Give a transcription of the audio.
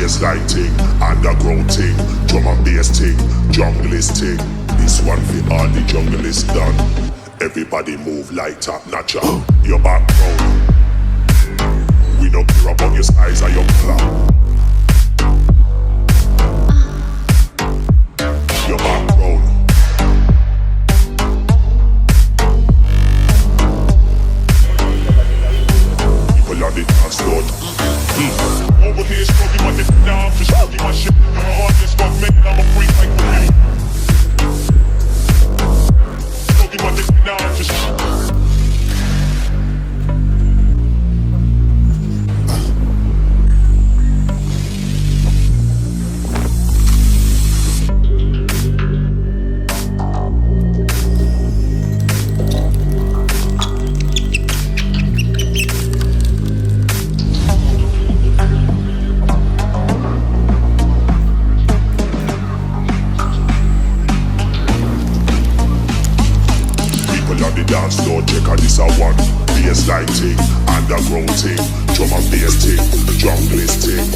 Bassline ting, underground ting, drum and bass ting, junglist ting. This one for all the junglist done. Everybody move like top notcher. Your background. We don't care about your size or your clout. Your background. People on the dance floor. Over here, stroking my dick down, just stroking my shit. My heart just got made, I'm a freak like you. Stroking my dick down, just. Dance floor, check out this a one. Bassline ting, underground ting, drum and bass ting, junglist ting.